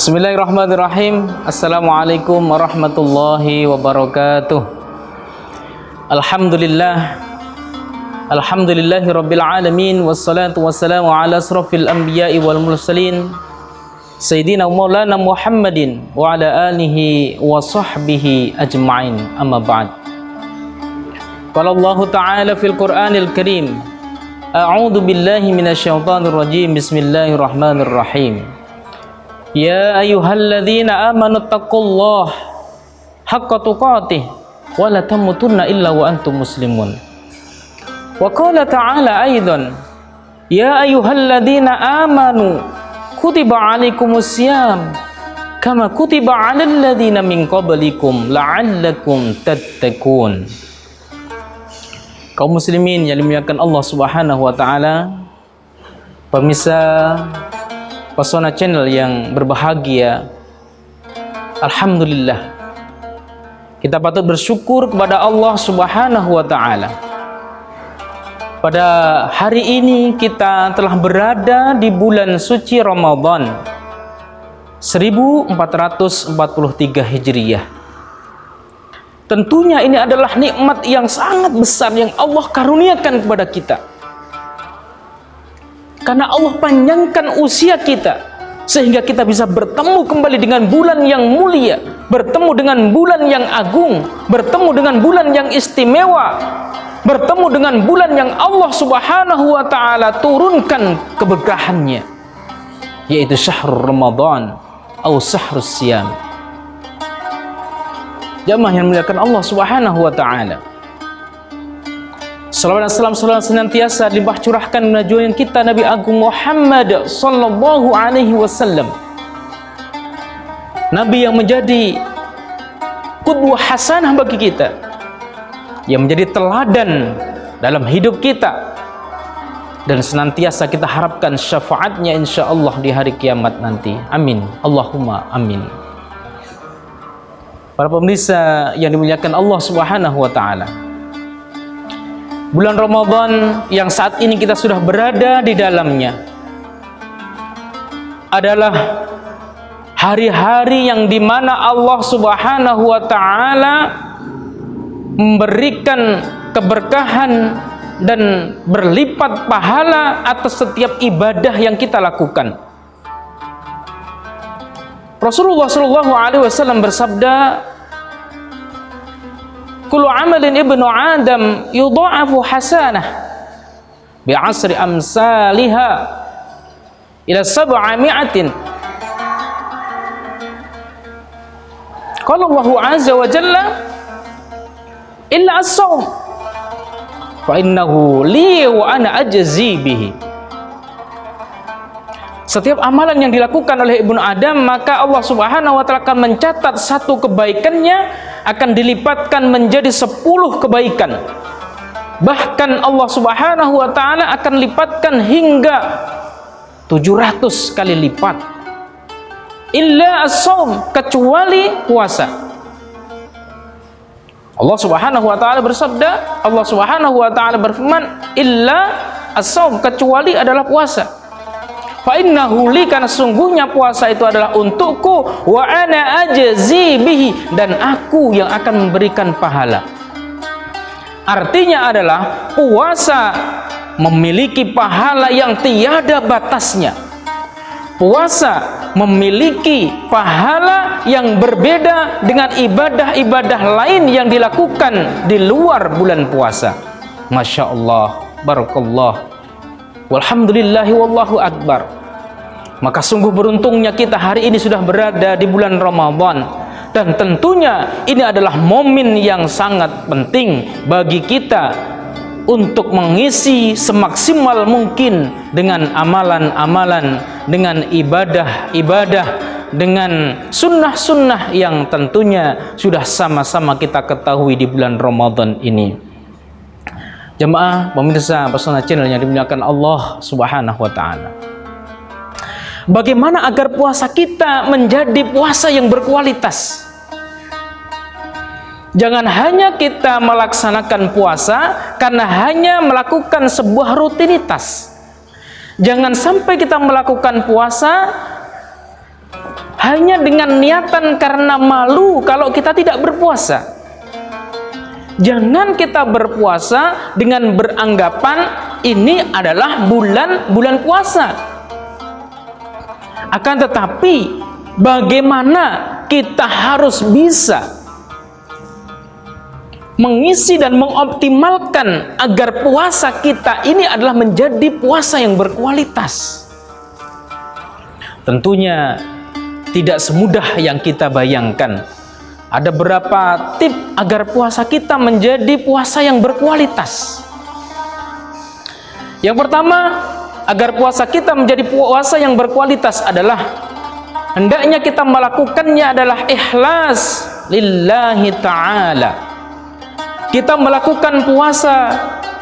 Bismillahirrahmanirrahim. Assalamualaikum warahmatullahi wabarakatuh. Alhamdulillahi rabbil alamin. Wassalatu wassalamu ala asrafil anbiya'i wal mursalin Sayyidina Maulana Muhammadin wa ala alihi wa sahbihi ajma'in. Amma ba'd. Qala Allah Ta'ala fil Qur'anil Karim, A'udzu billahi minasyaitonir rajim. Bismillahirrahmanirrahim. Ya ayyuhalladzina amanu taqullaha haqqa tuqatih wa la tamutunna illa wa antum muslimun. Wa qala ta'ala aidan, ya ayyuhalladzina amanu kutiba 'alaikumusiyam kama kutiba 'alal ladzina min qablikum la'allakum tattaqun. Kaum muslimin yang dimuliakan Allah Subhanahu wa taala, pemirsa Pesona Channel yang berbahagia, alhamdulillah kita patut bersyukur kepada Allah Subhanahu wa taala. Pada hari ini kita telah berada di bulan suci Ramadan 1443 Hijriyah. Tentunya ini adalah nikmat yang sangat besar yang Allah karuniakan kepada kita. Karena Allah panjangkan usia kita sehingga kita bisa bertemu kembali dengan bulan yang mulia, bertemu dengan bulan yang agung, bertemu dengan bulan yang istimewa, bertemu dengan bulan yang Allah Subhanahu wa taala turunkan keberkahannya, yaitu syahrul Ramadan atau syahrus siyam. Jamaah yang dimuliakan Allah Subhanahu wa taala, salawat dan salam senantiasa dilimpah curahkan junjungan kita Nabi Agung Muhammad sallallahu alaihi wasallam, Nabi yang menjadi qudwah hasanah bagi kita, yang menjadi teladan dalam hidup kita, dan senantiasa kita harapkan syafaatnya insyaallah di hari kiamat nanti. Amin, Allahumma amin. Para pemirsa yang dimuliakan Allah Subhanahu wa taala, bulan Ramadan yang saat ini kita sudah berada di dalamnya adalah hari-hari yang dimana Allah Subhanahu wa ta'ala memberikan keberkahan dan berlipat pahala atas setiap ibadah yang kita lakukan. Rasulullah SAW bersabda, kullu amalin ibnu Adam yudha'afu hasanah bi'asri amsalha ila 700. Qala Allahu azza wa jalla illa as-sawm fa innahu li wa ana ajzi bihi. Setiap amalan yang dilakukan oleh ibnu Adam, maka Allah Subhanahu wa taala akan mencatat satu kebaikannya akan dilipatkan menjadi 10 kebaikan. Bahkan Allah Subhanahu wa taala akan lipatkan hingga 700 kali lipat. Illa as-shaum, kecuali puasa. Allah Subhanahu wa taala bersabda, Allah Subhanahu wa taala berfirman, illa as-shaum, kecuali adalah puasa. Fa innahu li, karena sungguhnya puasa itu adalah untukku, wa ana ajzi bihi, dan aku yang akan memberikan pahala. Artinya adalah puasa memiliki pahala yang tiada batasnya. Puasa memiliki pahala yang berbeda dengan ibadah-ibadah lain yang dilakukan di luar bulan puasa. Masya Allah, barakallah, walhamdulillahi wallahu akbar. Maka sungguh beruntungnya kita hari ini sudah berada di bulan Ramadan, dan tentunya ini adalah momen yang sangat penting bagi kita untuk mengisi semaksimal mungkin dengan amalan-amalan, dengan ibadah-ibadah, dengan sunnah-sunnah yang tentunya sudah sama-sama kita ketahui di bulan Ramadan ini. Jemaah pemirsa Pesona Channel yang dimuliakan Allah Subhanahu wa taala, bagaimana agar puasa kita menjadi puasa yang berkualitas? Jangan hanya kita melaksanakan puasa karena hanya melakukan sebuah rutinitas. Jangan sampai kita melakukan puasa hanya dengan niatan karena malu kalau kita tidak berpuasa. Jangan kita berpuasa dengan beranggapan ini adalah bulan puasa. Akan tetapi bagaimana kita harus bisa mengisi dan mengoptimalkan agar puasa kita ini adalah menjadi puasa yang berkualitas. Tentunya tidak semudah yang kita bayangkan. Ada beberapa tip agar puasa kita menjadi puasa yang berkualitas. Yang pertama, agar puasa kita menjadi puasa yang berkualitas adalah hendaknya kita melakukannya adalah ikhlas lillahi ta'ala. Kita melakukan puasa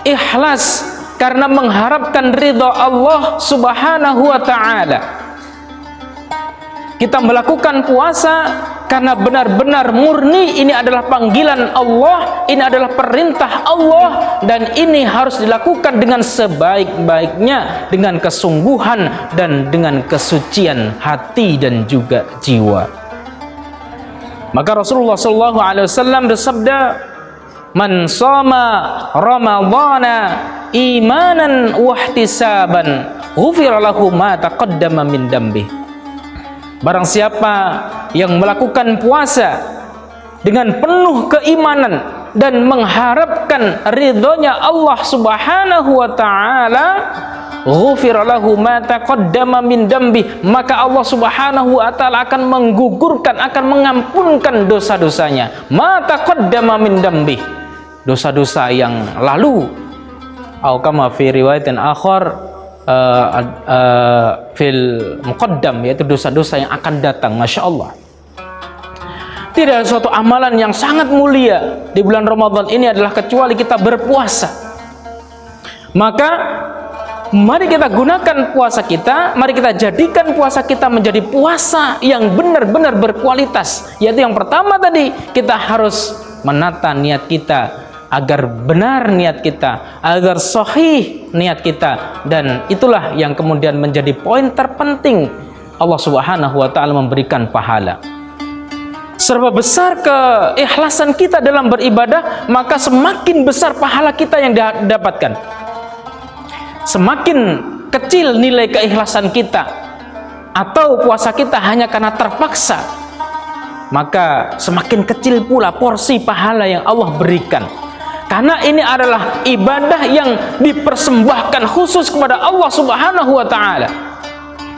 ikhlas karena mengharapkan ridha Allah subhanahu wa ta'ala. Kita melakukan puasa karena benar-benar murni ini adalah panggilan Allah, ini adalah perintah Allah, dan ini harus dilakukan dengan sebaik-baiknya, dengan kesungguhan dan dengan kesucian hati dan juga jiwa. Maka Rasulullah SAW bersabda, "Man shoma Ramadhana imanan wa ihtisaban, ghufira lahu ma taqaddama min dambihi." Barang siapa yang melakukan puasa dengan penuh keimanan dan mengharapkan ridhonya Allah subhanahu wa ta'ala, ghufira lahu ma taqaddama min dambi, maka Allah subhanahu wa ta'ala akan menggugurkan, akan mengampunkan dosa-dosanya. Ma taqaddama min dambi, dosa-dosa yang lalu. Atau kama fi riwayatin akhar fil muqaddam, yaitu dosa-dosa yang akan datang. Masya Allah, tidak ada suatu amalan yang sangat mulia di bulan Ramadan ini adalah kecuali kita berpuasa. Maka mari kita gunakan puasa kita, mari kita jadikan puasa kita menjadi puasa yang benar-benar berkualitas. Yaitu yang pertama tadi, kita harus menata niat kita agar benar niat kita, agar sahih niat kita, dan itulah yang kemudian menjadi poin terpenting. Allah subhanahu wa ta'ala memberikan pahala. Serba besar keikhlasan kita dalam beribadah, maka semakin besar pahala kita yang didapatkan. Semakin kecil nilai keikhlasan kita atau puasa kita hanya karena terpaksa, maka semakin kecil pula porsi pahala yang Allah berikan. Karena ini adalah ibadah yang dipersembahkan khusus kepada Allah subhanahu wa ta'ala.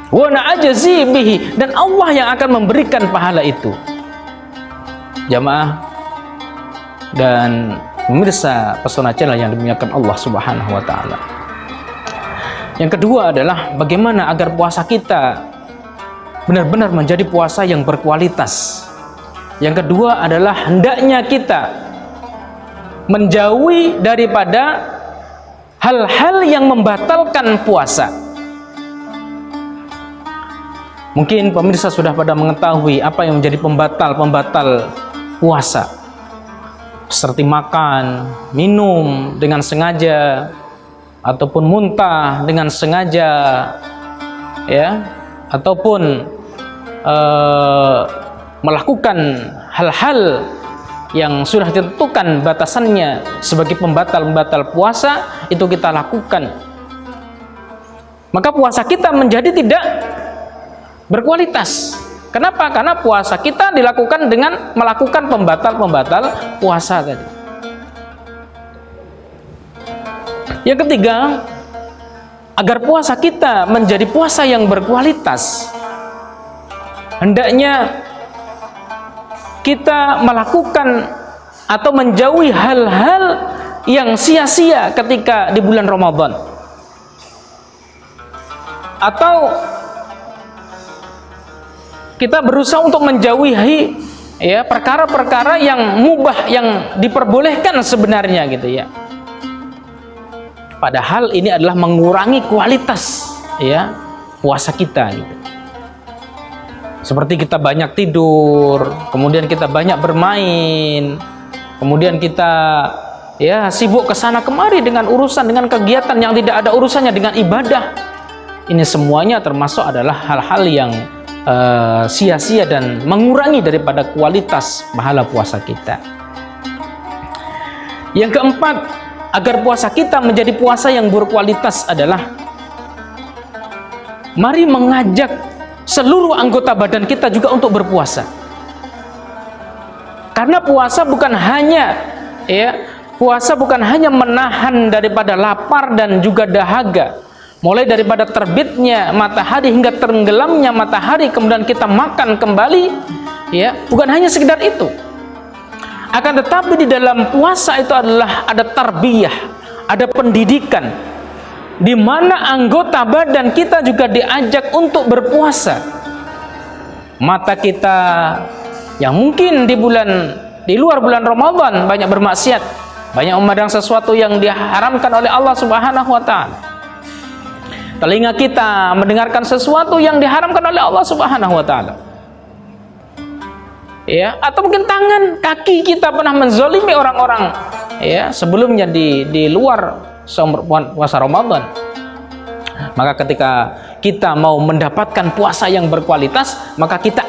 Wa na'ajazi bihi, dan Allah yang akan memberikan pahala itu. Jamaah dan pemirsa Pesona Channel yang dimuliakan Allah subhanahu wa ta'ala. Yang kedua adalah bagaimana agar puasa kita benar-benar menjadi puasa yang berkualitas. Yang kedua adalah hendaknya kita menjauhi daripada hal-hal yang membatalkan puasa. Mungkin pemirsa sudah pada mengetahui apa yang menjadi pembatal puasa, seperti makan, minum dengan sengaja, ataupun muntah dengan sengaja, ya, ataupun melakukan hal-hal yang sudah ditentukan batasannya sebagai pembatal puasa, itu kita lakukan, maka puasa kita menjadi tidak berkualitas. Kenapa? Karena puasa kita dilakukan dengan melakukan pembatal puasa tadi. Yang ketiga, agar puasa kita menjadi puasa yang berkualitas, hendaknya kita melakukan atau menjauhi hal-hal yang sia-sia ketika di bulan Ramadan, atau kita berusaha untuk menjauhi ya perkara-perkara yang mubah, yang diperbolehkan sebenarnya gitu ya. Padahal ini adalah mengurangi kualitas ya puasa kita gitu. Seperti kita banyak tidur, kemudian kita banyak bermain, kemudian kita ya sibuk ke sana kemari dengan urusan, dengan kegiatan yang tidak ada urusannya dengan ibadah. Ini semuanya termasuk adalah hal-hal yang sia-sia dan mengurangi daripada kualitas pahala puasa kita. Yang keempat, agar puasa kita menjadi puasa yang berkualitas adalah mari mengajak seluruh anggota badan kita juga untuk berpuasa. Karena puasa bukan hanya menahan daripada lapar dan juga dahaga. Mulai daripada terbitnya matahari hingga tenggelamnya matahari, kemudian kita makan kembali, bukan hanya sekedar itu. Akan tetapi di dalam puasa itu adalah ada tarbiyah, ada pendidikan, di mana anggota badan kita juga diajak untuk berpuasa. Mata kita yang mungkin di luar bulan Ramadan banyak bermaksiat, banyak memandang sesuatu yang diharamkan oleh Allah Subhanahu wa taala. Telinga kita mendengarkan sesuatu yang diharamkan oleh Allah Subhanahu wa taala. Atau mungkin tangan, kaki kita pernah menzalimi orang-orang sebelumnya di luar puasa Ramadan. Maka ketika kita mau mendapatkan puasa yang berkualitas, maka kita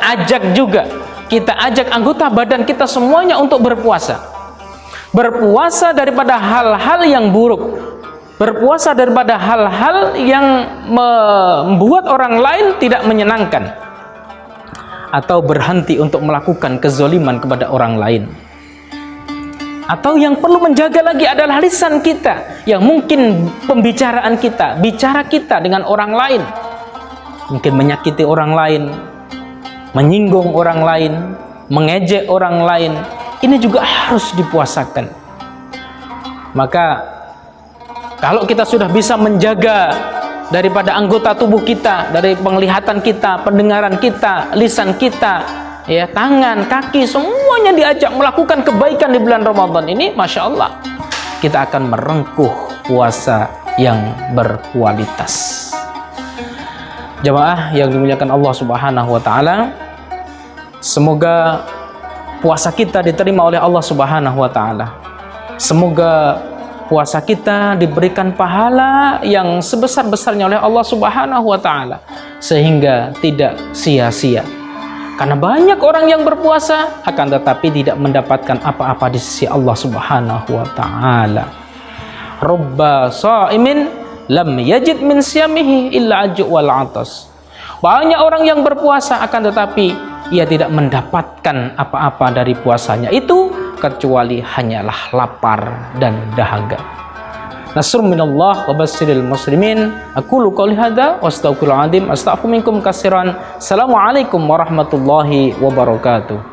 ajak anggota badan kita semuanya untuk berpuasa. Berpuasa daripada hal-hal yang buruk, berpuasa daripada hal-hal yang membuat orang lain tidak menyenangkan, atau berhenti untuk melakukan kezaliman kepada orang lain. Atau yang perlu menjaga lagi adalah lisan kita, yang mungkin pembicaraan kita, bicara kita dengan orang lain, mungkin menyakiti orang lain, menyinggung orang lain, mengejek orang lain. Ini juga harus dipuasakan. Maka kalau kita sudah bisa menjaga daripada anggota tubuh kita, dari penglihatan kita, pendengaran kita, lisan kita, tangan, kaki, semuanya diajak melakukan kebaikan di bulan Ramadan ini, Masya Allah, kita akan merengkuh puasa yang berkualitas. Jamaah yang dimuliakan Allah Subhanahu wa taala, semoga puasa kita diterima oleh Allah Subhanahu wa taala. Semoga puasa kita diberikan pahala yang sebesar-besarnya oleh Allah Subhanahu wa taala, sehingga tidak sia-sia. Karena banyak orang yang berpuasa akan tetapi tidak mendapatkan apa-apa di sisi Allah Subhanahu wa taala. Rubba shaimin lam yajid min siyamihi illa aju' wal 'atas. Banyak orang yang berpuasa akan tetapi ia tidak mendapatkan apa-apa dari puasanya itu kecuali hanyalah lapar dan dahaga. Nasrun minallah wa basyiril muslimin. Aqulu qouli hadza wa astaghfirullahaladzim astaghfiru minkum katsiran. Assalamualaikum warahmatullahi wabarakatuh.